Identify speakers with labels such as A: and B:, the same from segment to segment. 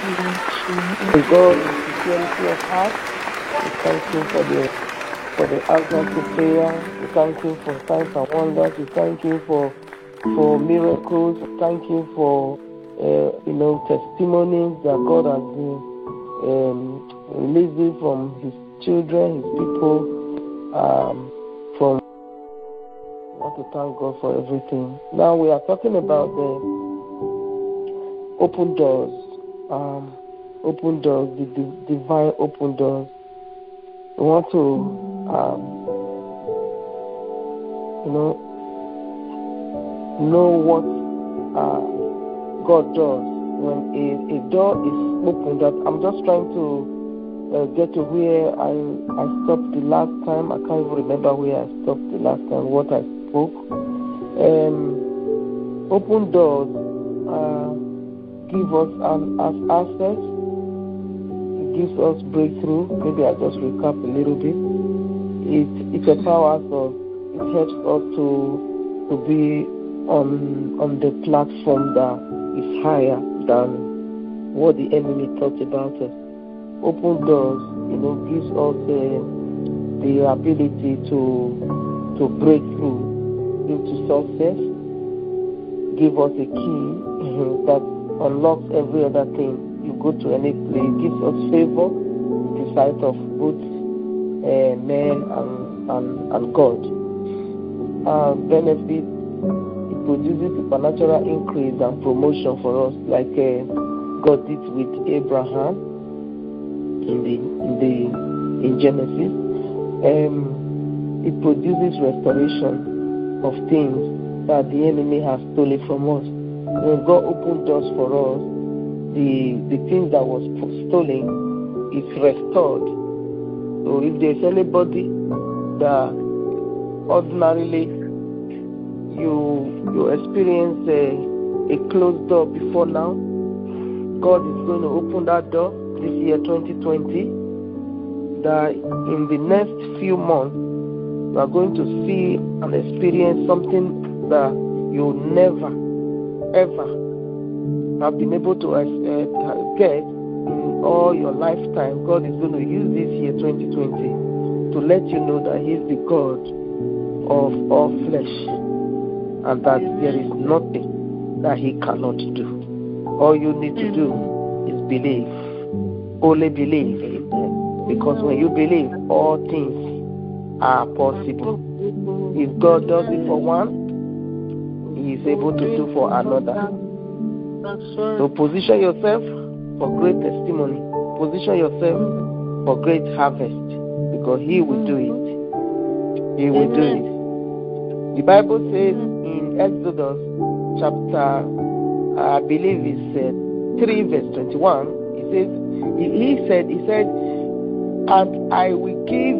A: To God, in sincerity of heart, we thank you for the answers to prayer. We thank you for signs and wonders. We thank you for miracles. We thank you for testimonies that God has been releasing from His children, His people. I want to thank God for everything. Now we are talking about the open doors. Open doors, the divine open doors. We want to, know what God does when a door is opened. That I'm just trying to get to where I stopped the last time. I can't even remember where I stopped the last time, what I spoke. Open doors give us access. Gives us breakthrough. Maybe I just recap a little bit. It empowers us. It helps us to be on the platform that is higher than what the enemy thought about us. Open doors, gives us the ability to break through into success. Give us a key that unlocks every other thing. You go to any place, it gives us favor in the sight of both men and God. Benefit, it produces supernatural increase and promotion for us, like God did with Abraham in Genesis. It produces restoration of things that the enemy has stolen from us. When God opened doors for us, the thing that was stolen is restored. So if there's anybody that ordinarily you experience a closed door before now, God is going to open that door this year 2020, that in the next few months you are going to see and experience something that you never ever have been able to get in all your lifetime. God is going to use this year 2020 to let you know that He is the God of all flesh and that there is nothing that He cannot do. All you need to do is believe. Only believe. Because when you believe, all things are possible. If God does it for one, He is able to do for another. So position yourself for great testimony. Position yourself for great harvest, because He will do it. He will do it. The Bible says in Exodus chapter, I believe it's 3 verse 21, it says, He said, and I will give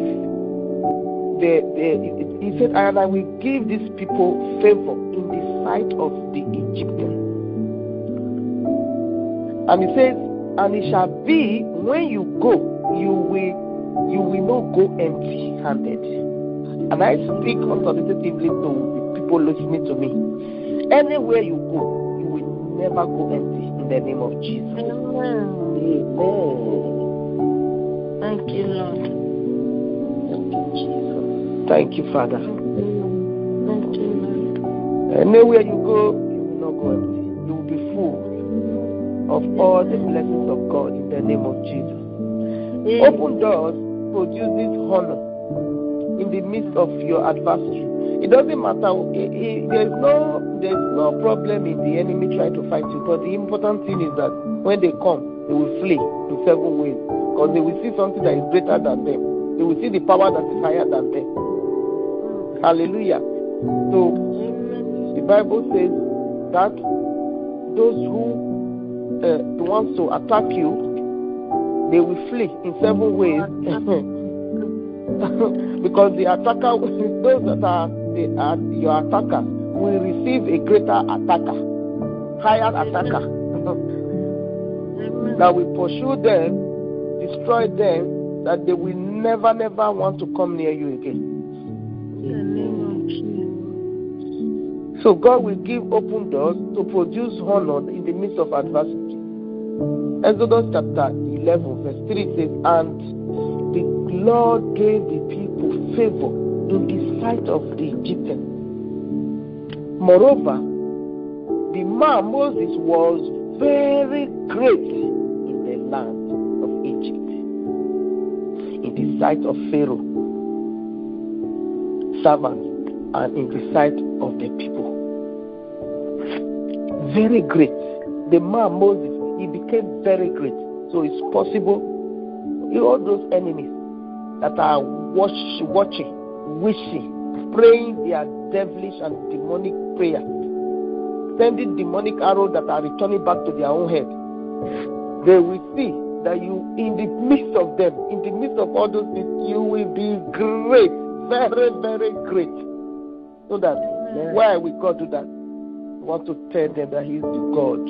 A: He said, and I will give these people favor in the sight of the Egyptians. And He says, and it shall be when you go, you will not go empty-handed. And I speak authoritatively to the people listening to me. Anywhere you go, you will never go empty in the name of Jesus.
B: Amen. Thank you, Lord.
A: Thank you, Jesus. Thank you, Father.
B: Thank you, Lord.
A: Anywhere you go, you will not go empty. You will be full of all the blessings of God in the name of Jesus. Open doors produces honor in the midst of your adversary. It doesn't matter. There's no problem in the enemy trying to fight you. But the important thing is that when they come, they will flee in 7 ways, because they will see something that is greater than them. They will see the power that is higher than them. Hallelujah. So the Bible says that those who want to attack you, they will flee in 7 ways. Because the attacker, those that are your attackers, will receive a greater attacker, higher attacker, that will pursue them, destroy them, that they will never want to come near you again. So God will give open doors to produce honor in the midst of adversity. Exodus chapter 11, verse 3 says, and the Lord gave the people favor in the sight of the Egyptians. Moreover, the man Moses was very great in the land of Egypt, in the sight of Pharaoh, servants, and in the sight of the people. Very great. The man Moses, he became very great. So it's possible, all those enemies that are watching, wishing, praying their devilish and demonic prayers, sending demonic arrows that are returning back to their own head, they will see that you, in the midst of them, in the midst of all those things, you will be great, very, very great. So that, why will God do that? I want to tell them that He is the God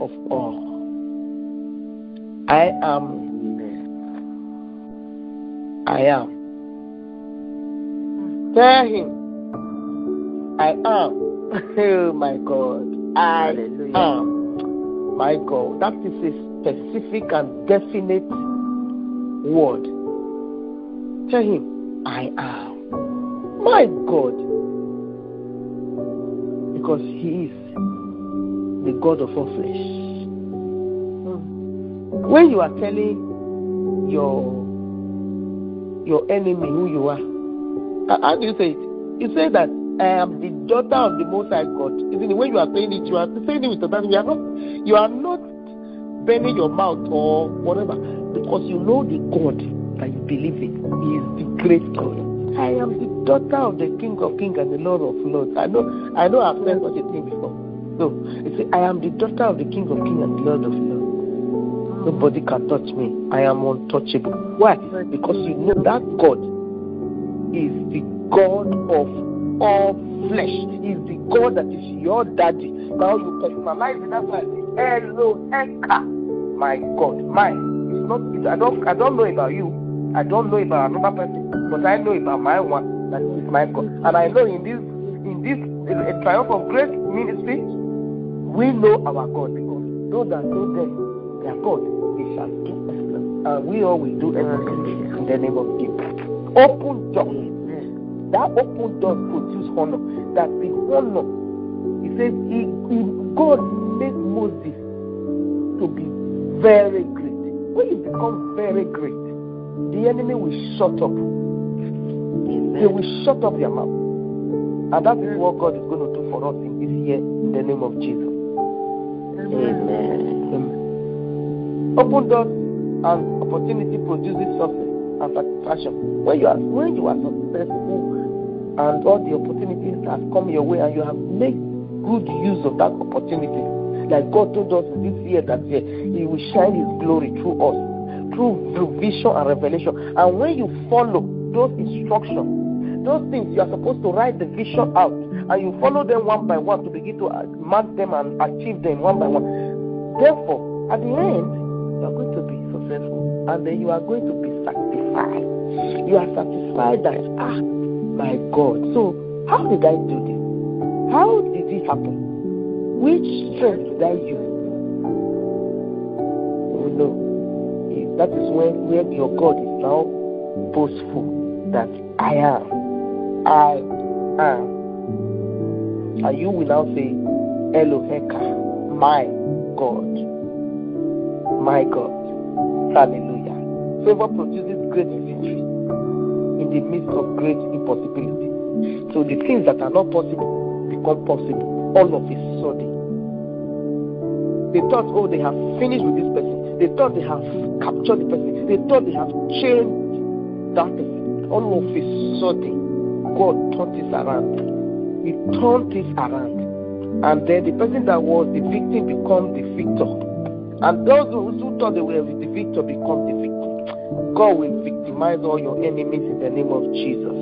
A: of all. I am. Tell Him, I am. Oh my God. I am. My God. That is a specific and definite word. Tell Him, I am. My God. Because He is the God of all flesh. When you are telling your enemy who you are, how do you say it? You say that I am the daughter of the Most High God. Isn't it? When you are saying it, you are saying it with authority. You are not bending your mouth or whatever, because you know the God that you believe in. He is the great God. I am the daughter of the King of Kings and the Lord of Lords. I know I've said such a thing before. So you say, I am the daughter of the King of Kings and the Lord of Lords. Nobody can touch me. I am untouchable. Why? Because you know that God is the God of all flesh. He is the God that is your daddy. Now you personalize it. That's why Eloheka. My God, mine. It's not. I don't know about you. I don't know about another person, but I know about my one. That is my God. And I know in this Triumph of Grace ministry, we know our God, because those that know them, their God, they shall do excellence, and we all will do excellence in the name of Jesus. Open doors. That open door produces honor. That the honor, He says, God made Moses to be very great. When you become very great, the enemy will shut up. They will shut up their mouth. And that is what God is going to do for us in this year, in the name of Jesus. Amen. Open doors and opportunity produces success and satisfaction. When you are successful and all the opportunities have come your way and you have made good use of that opportunity, like God told us this year that He will shine His glory through us, through vision and revelation. And when you follow those instructions, those things, you are supposed to write the vision out, and you follow them one by one to begin to mark them and achieve them one by one. Therefore, at the end, you are going to be successful, and then you are going to be satisfied. You are satisfied that, my God, so how did I do this? How did it happen? Which strength did I use? Oh no. That is where your God is now boastful that I am. And you will now say, Eloheka, my God. My God. Hallelujah. Favor produces great victory in the midst of great impossibility. So the things that are not possible become possible all of a sudden. They thought, they have finished with this person. They thought they have captured the person. They thought they have changed that person. All of a sudden, God turned this around. He turned this around. And then the person that was the victim became the victor. And those who thought they were the victor become the victim. God will victimize all your enemies in the name of Jesus.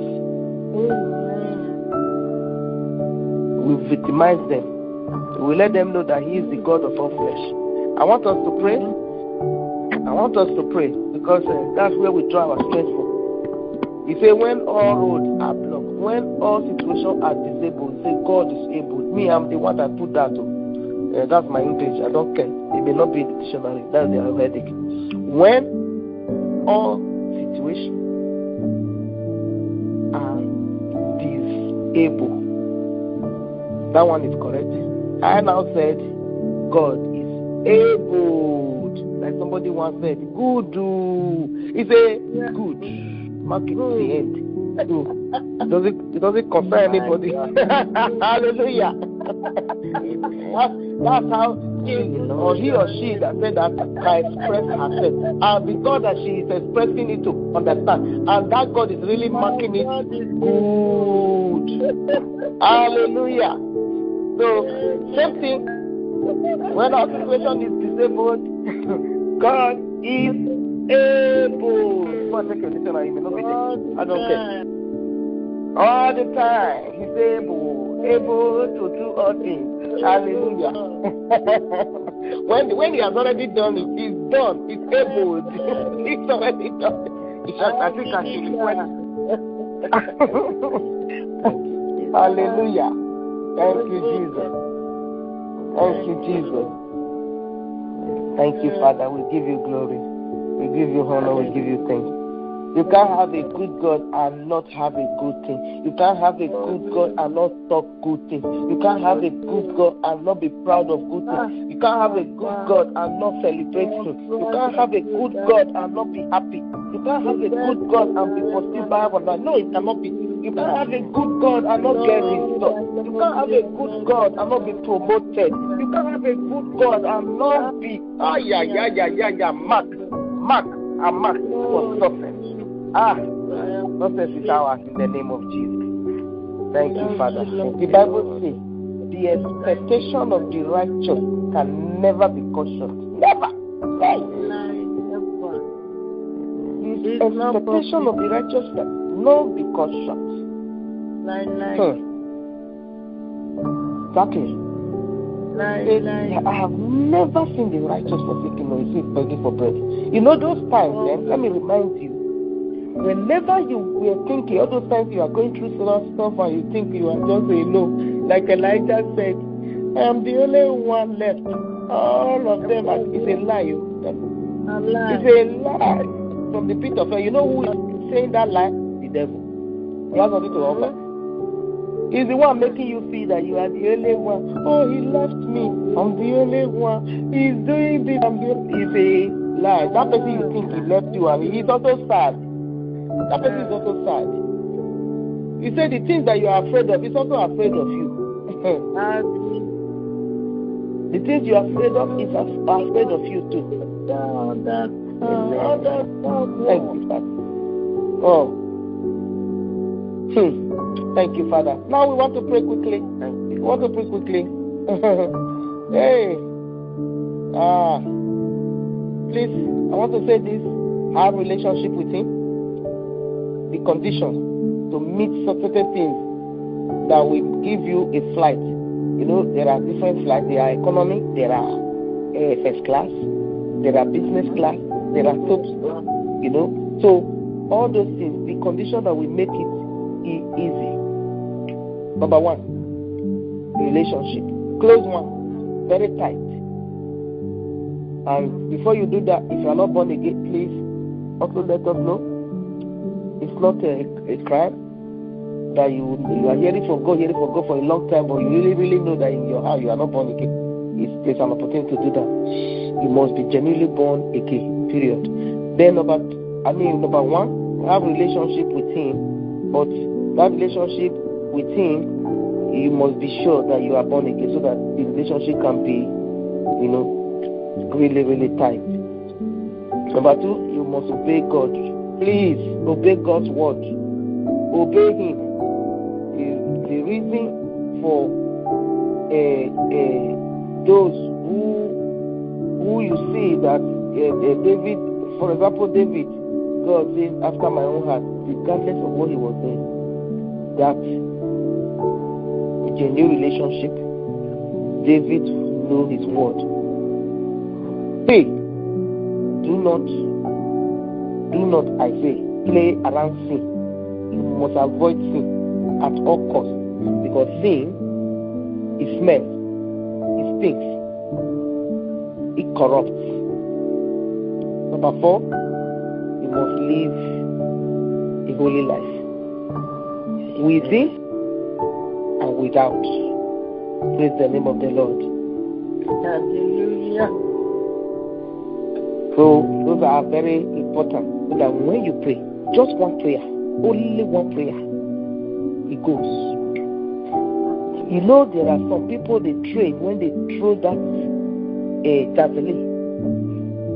A: We will victimize them. We will let them know that He is the God of all flesh. I want us to pray. Because that's where we draw our strength from. He said, when all roads are blocked, when all situations are disabled, say God is able. Me, I'm the one that put that. That's my English. I don't care. It may not be in the dictionary. That's the Arabic. When all situations are disable. That one is correct. I now said God is able. Like somebody once said, good. He said good. Mark it to the end. It doesn't concern anybody. Hallelujah. That's how he or she that said that can express herself. And because that she is expressing it to understand. And that God is really marking it good. Hallelujah. So, same thing. When our situation is disabled, God is able. I don't care. All the time, He's able to do all things. Hallelujah. when He has already done it, He's done. He's able. He's already done it. I think I should request. Hallelujah. Thank you, Jesus. Thank you, Jesus. Thank you, Father. We give you glory. We give you honor. We give you thanks. You can't have a good God and not have a good thing. You can't have a good God and not talk good things. You can't have a good God and not be proud of good things. You can't have a good God and not celebrate Him. You can't have a good God and not be happy. You can't have a good God and be positive by one. No, it cannot be. You can't have a good God and not get restored. You can't have a good God and not be promoted. You can't have a good God and not be mark for success. Success is ours in the name of Jesus. Thank you, Father. The Bible says the expectation of the righteous can never be cut short. Never. The expectation of the righteous can not be cut short. Exactly. I have never seen the righteous forsaken or received begging for bread. You know those times, then, let me remind you, whenever you were thinking, all those times you are going through some stuff and you think you are just alone, like Elijah said, I am the only one left. All of them is a lie. It's a lie from the pit of hell. You know who is saying that lie? The devil. He has nothing to offer. He's the one making you feel that you are the only one. Oh, he left me. I'm the only one. He's doing this. It's a lie. That person you think he left you, and he's also sad. That person is also sad. He said the things that you are afraid of, he's also afraid of you. The things you are afraid of, he's afraid of you too. Thank you, Father. Thank you, Father. Now we want to pray quickly. Hey. Please, I want to say this. Have a relationship with Him. The conditions to meet certain things that will give you a flight. You know, there are different flights. There are economy, there are first class, there are business class, there are top, you know. So, all those things, the condition that will make it easy. Number one, relationship. Close one, very tight. And before you do that, if you are not born again, please also let us know. It's not a crime that you are hearing from God for a long time, but you really know that in your heart you are not born again. There's an opportunity to do that. You must be genuinely born again, period. Then number one, have a relationship with Him, but that relationship with Him, you must be sure that you are born again so that the relationship can be, really tight. Number two, you must obey God. Please obey God's word. Obey Him. The reason for those who you see that David, for example, David, God says, after my own heart, regardless of what he was doing, that a genuine relationship, David knew his word. Hey, do not, I say, play around sin. You must avoid sin at all costs, because sin, it smells, it stinks, it corrupts. Number 4, you must live a holy life. Within and without. Praise the name of the Lord.
B: Hallelujah.
A: So those are very important. So that when you pray, just one prayer, only one prayer, it goes. You know, there are some people they train when they throw that javelin.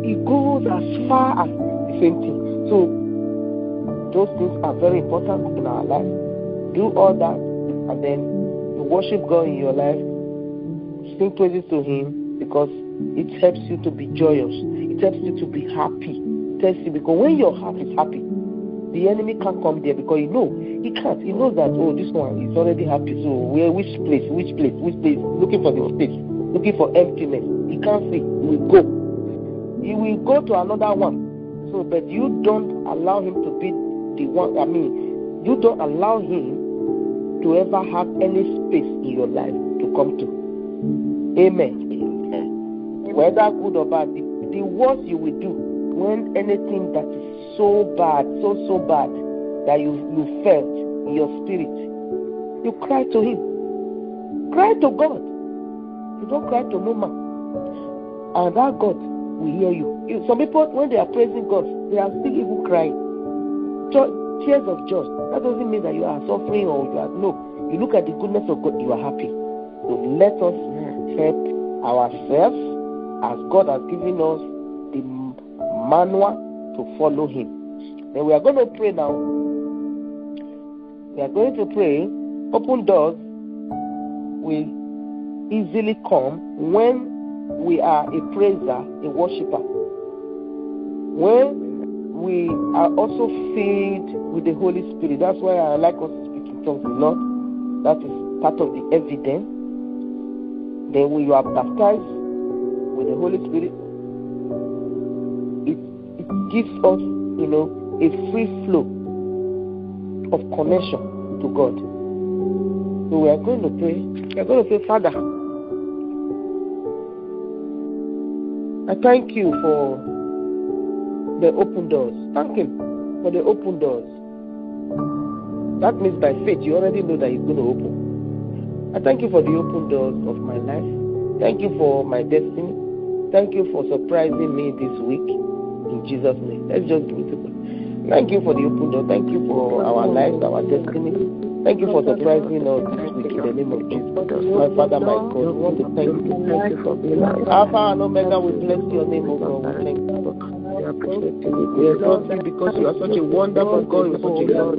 A: It goes as far as the same thing. So those things are very important in our life. Do all that, and then you worship God in your life. Sing praises to Him, because it helps you to be joyous. It helps you to be happy. It helps you, because when your heart is happy, the enemy can't come there, because he can't. He knows that, oh, this one is already happy. So which place? Looking for the space, looking for emptiness. He can't see. He will go. He will go to another one. So, but you don't allow him to be the one. You don't allow him to ever have any space in your life to come to. Amen. Whether good or bad, the worst you will do when anything that is so bad, so bad, that you felt in your spirit, you cry to him. Cry to God. You don't cry to no man. And that God will hear you. Some people, when they are praising God, they are still even crying. Tears of joy. That doesn't mean that you are suffering or you are, no. You look at the goodness of God, you are happy. So let us help ourselves, as God has given us the manual to follow him. Then we are going to pray now. We are going to pray. Open doors will easily come when we are a praiser, a worshiper. When we are also filled with the Holy Spirit. That's why I like us to speak in tongues a lot. That is part of the evidence. Then when you are baptized with the Holy Spirit, it gives us, a free flow of connection to God. So we are going to pray. We are going to say, Father, I thank you for the open doors. Thank him for the open doors. That means by faith, you already know that he's going to open. I thank you for the open doors of my life. Thank you for my destiny. Thank you for surprising me this week. In Jesus' name. Let's just give it to God. Thank you for the open door. Thank you for our lives, our destiny. Thank you for surprising us this week in the name of Jesus. My Father, my God, we want to thank you. Thank you for being Alpha and Omega. We bless your name, O God. We thank you. We appreciate you. We exalt you because you are such a wonderful God. You are such a God.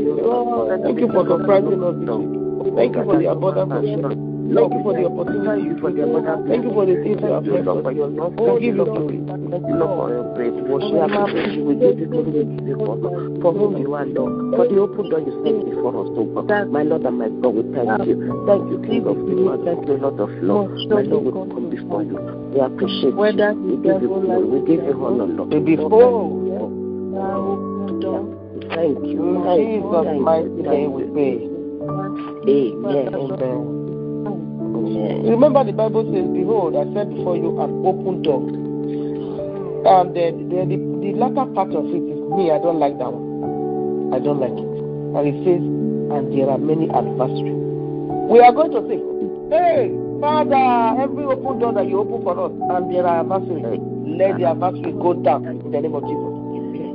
A: Thank you for surprising us this week. Thank you for the abundance of life. Thank you for the opportunity. Thank you for the things you have done for your love. We give you glory. Thank you, Lord, for your grace. We appreciate you. We give you glory. For whom you are, Lord. For the open door you set before us, O God. My Lord and my God, we thank you. Thank you, King of Kings. Thank you, Lord of Lords. My Lord, we come before you. We appreciate you. We give you glory. We give you honor, Lord. Before thank you. In Jesus' mighty name we pray. Amen. Amen. Remember the Bible says, behold, I set before you an open door. The latter part of it is me. I don't like that one. I don't like it. And it says, and there are many adversaries. We are going to say, hey, Father, every open door that you open for us, and there are adversaries, let the adversary go down in the name of Jesus.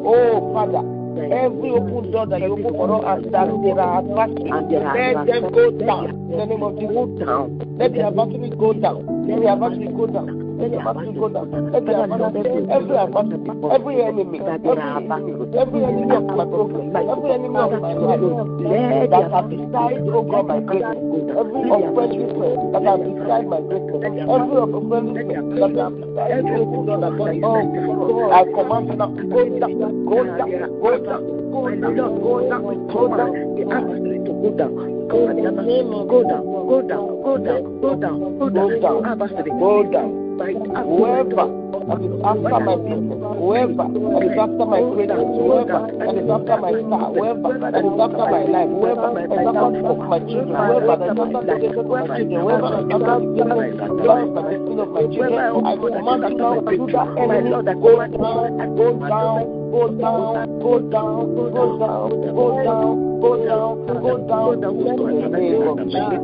A: Oh, Father, every open door that you open for us, and that there are adversaries, let them go down in the name of Jesus. Let the adversary go down. Let the adversary go down. Let the adversary go down. Let the adversary, every adversary, every enemy of my progress, every enemy of my life, that have decided, oh God, my greatness, every offensive that have decided my greatness, every offensive that have decided, oh God, I command you now, go down, go down, go down, go down, go down, go down, the adversary to go down. Go down, go down, go down, go down, go down, go down, go down, go down. whoever that is after my business, whoever that is after my greatness, whoever that is after my star, whoever that is after my life, whoever that is after my children, whoever that is after the destiny of my children, whoever that is after the destiny of my children, I command that now to that enemy go down, go down, go down, go down, go down, go down, go down, go down, in the name of Jesus.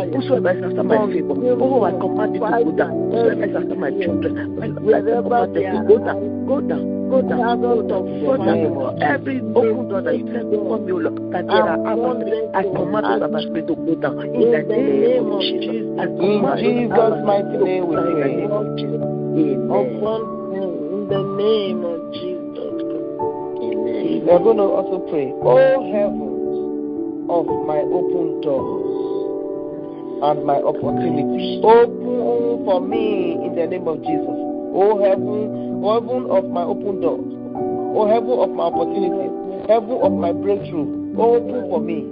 C: Whosoever is after my favor, oh, I command you to go down. Whosoever is after my children, I command them to go down, go down, go down, go down, go down. Every open door that you send before me, Lord, that there are others, I command the spirit to go down. In the name of Jesus,
A: in Jesus' mighty name we pray.
B: In the name of Jesus. Amen.
A: We are going to also pray, oh heavens of my open doors and my opportunities, open for me in the name of Jesus. Oh heaven of my open doors, oh heaven of my opportunities, heaven of my breakthrough, open for me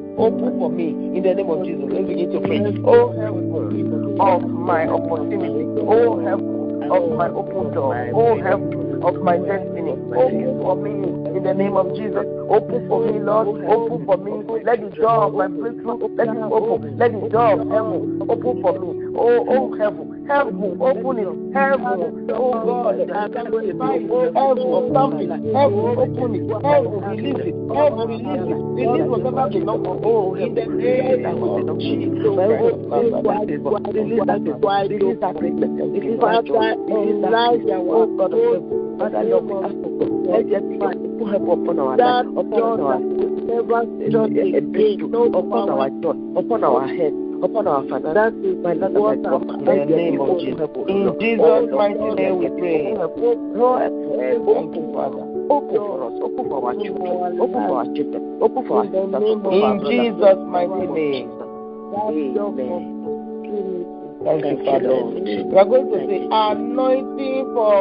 A: in the name of Jesus. Let's begin to pray. Oh heaven of my opportunity, oh heaven of my open door, oh heaven of my destiny, open for me in the name of Jesus. Open for me, Lord, open for me. Let the door of my breakthrough, let it open. Let the door of heaven open for me. Oh heaven, open it. Heaven, oh God, heaven of something. Heaven, open it. Heaven, release it. Heaven, release it. Release whatever belongs to me in the name of Jesus. Release that Father, Lord, we ask for God. Let there be put help upon our life, upon our upon our job, upon our head, upon our finances. My Lord, in the name of Jesus. In Jesus' mighty name we pray. Thank you, Father. Open for us, open for our children, open for our children, open for our sisters. In Jesus' mighty name. Amen. Thank you, Father. We are going to say anointing for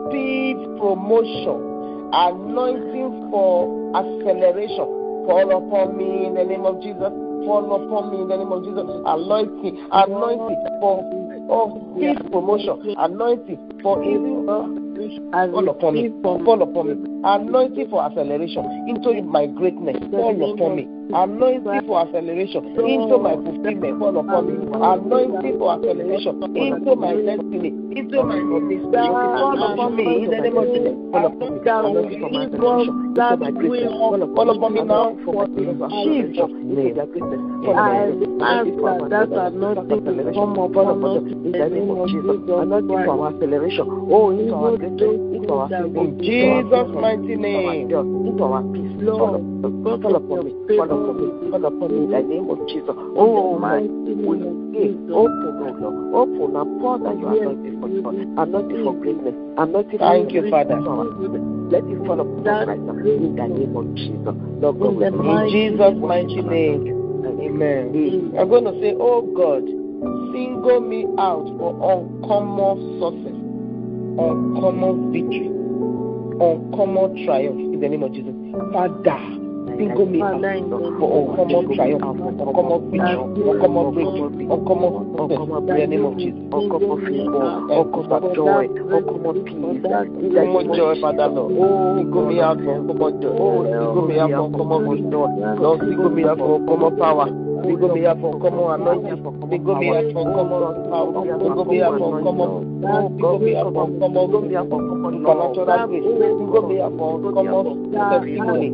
A: speed promotion, anointing for acceleration, fall upon me in the name of Jesus. Fall upon me in the name of Jesus. Anointing for speed promotion, anointing for easy. Fall upon me. Anointing for acceleration into my greatness. Fall upon me. Anointing for acceleration into my fulfillment. Fall upon me. Anointing for acceleration into my destiny, into my purpose. Fall upon me in the name of Jesus. Fall upon me. Anointing for my acceleration into my greatness. Fall upon me now for Jesus' name.
B: That's anointing to come upon us in the name of Jesus.
C: Anointing for our acceleration. Oh, into our greatness. Into our favor.
A: In Jesus' mighty name.
C: Into our peace.
B: Lord,
C: fall upon me. Fall upon me in the name of Jesus. Oh, my open, oh Lord. Open and pour that you are anointed for God. Anointed for greatness. Anointed for
A: thank you, Father.
C: Let it fall upon us right now in the name of Jesus. Lord God,
A: in Jesus' mighty name. Amen. I'm going to say, oh God, single me out for uncommon success, uncommon victory, uncommon triumph in the name of Jesus. Father, single me out for uncommon triumph, uncommon victory, uncommon breakthrough, uncommon success in the name of Jesus.
C: Uncommon favor, uncommon joy, uncommon peace,
A: uncommon joy, Father Lord. Oh, single me out for uncommon joy. Oh, single me out for uncommon victory. Lord, single me out for uncommon power. Single me out for common anointing. Single me out for common power. Single me out for common. Single me out for common supernatural grace. Single me out for common testimony. In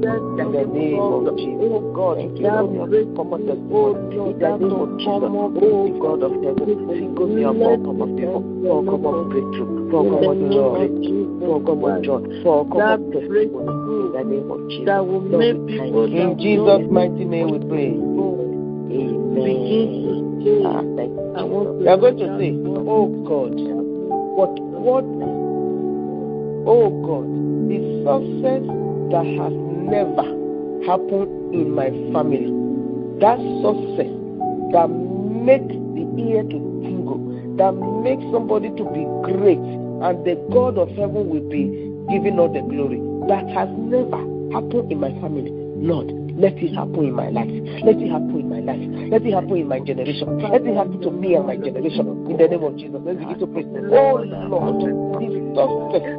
A: the name of Jesus.
C: Oh God, single me out for common testimony. In the name of Jesus. Oh God of heaven, single me out for common favor, for common breakthrough, for common joy, for common joy, for common testimony. In the name of Jesus.
B: That will make people.
A: In Jesus' mighty name we pray.
C: Amen.
A: We are going to say, oh God, oh God, the success that has never happened in my family, that success that makes the ear to tingle, that makes somebody to be great, and the God of heaven will be giving all the glory, that has never happened in my family. Lord, let it happen in my life. Let it happen in my life. Let it happen in my generation. Let it happen to me and my generation. In the name of Jesus, let's begin to pray. Oh Lord, this success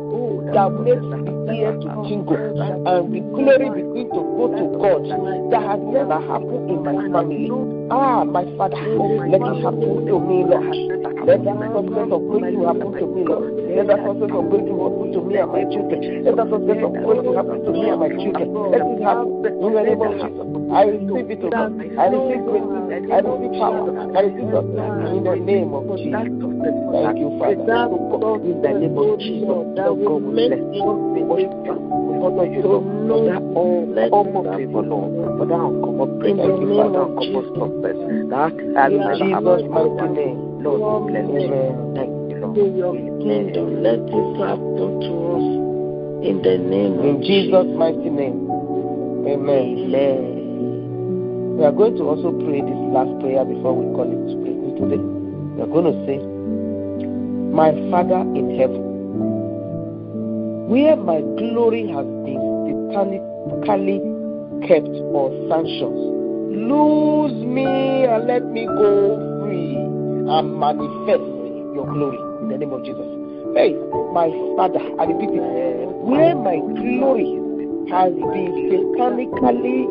A: that makes the ear to tingle and the glory begin to go to God that has never happened in my family. My Father, let it happen to me, Lord. Let that success of breakthrough happen to me, Lord. Let that success of breakthrough happen to me and my children. Let that success of breakthrough happen to me and my children. Let it happen in the name of Jesus. I receive it, God. I receive grace. I receive power. I receive success in the name of Jesus. Thank you, Father. In the name of Jesus, Lord God, we bless you. We worship you. We honor you, Lord. For that almost favor, Lord. For that uncommon praise. Thank you, Father. Uncommon success. That Jesus' mighty name. Lord, bless you. Thank you, Lord.
B: Your kingdom, let it happen to us in the name of
A: Jesus' mighty name. Amen. We are going to also pray this last prayer before we call it today. We are going to say, my Father in heaven, where my glory has been satanically kept or sanctioned, lose me and let me go free and manifest your glory in the name of Jesus. Hey, my Father, I repeat it, where my glory has been satanically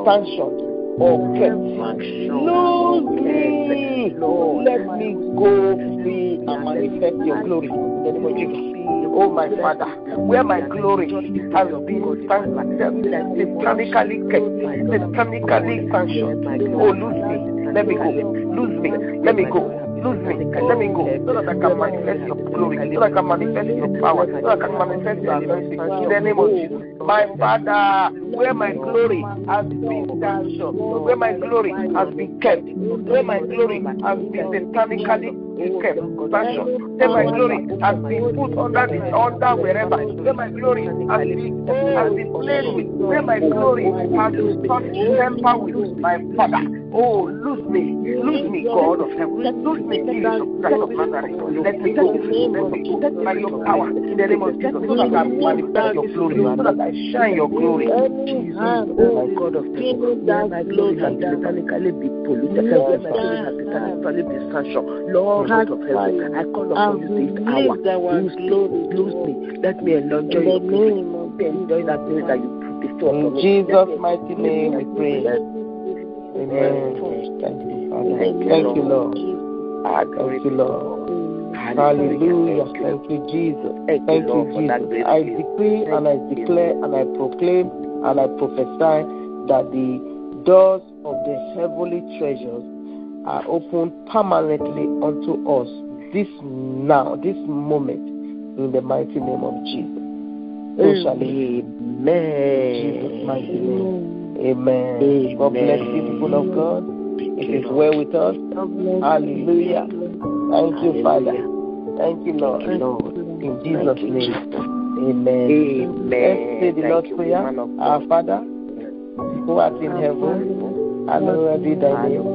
A: sanctioned or kept, lose me, let me go free and manifest your glory in the name of Jesus. Oh my Father, where my glory has been satanically kept, satanically sanctioned, oh lose me, let me go, lose me, let me go. Lose me, let me go, so that I can manifest your glory, so that I can manifest your power, so that I can manifest your mercy in the name of Jesus. My Father, where my glory has been sanctioned, where my glory has been kept, where my glory has been satanically kept, sanctioned, where my glory has been put under wherever, where my glory has been played with, where my glory has been touched temper with, my Father. Oh, lose me, God of heaven, lose me, Jesus Christ of Nazareth. Let me go by your power in the name of Jesus, so that I manifest your glory, so that I shine your glory. Jesus, oh my God of heaven, my glory has satanically been polluted, my glory has satanically been sanctioned. Lord God of heaven, I call upon you this hour. Lose me, let me enjoy your glory, enjoy that glory that you put before me. In Jesus' mighty name we pray. Amen. Thank you, Father. Thank you, Lord. Thank you, Lord. Hallelujah. Thank you, Jesus. Thank you, Jesus. I decree and I declare and I proclaim and I prophesy that the doors of the heavenly treasures are open permanently unto us this moment, in the mighty name of Jesus. So shall it be. Amen. Jesus' mighty name. Amen. Amen. God bless you, people of God. It is well with us. Hallelujah. Thank you, Father. Thank you, Lord. In Jesus' name. Amen. Let's say the Lord's Prayer. Our Father, who art in heaven, hallowed be thy name.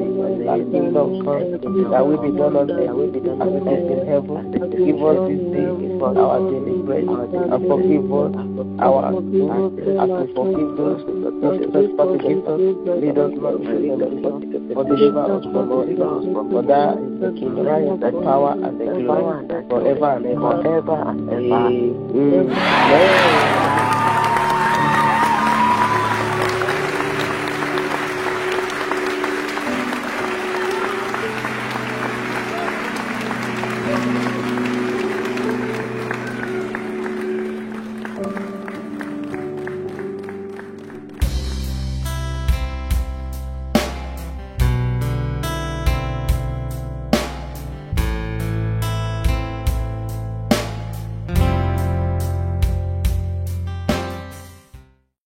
A: Thy kingdom come, that will be done on earth as it is in heaven. Give us this day our daily bread, and forgive us our sins as we forgive those who trespass against us. Lead us not into temptation, but deliver us from evil. For that is the kingdom, the power, and the glory, forever and ever. Amen.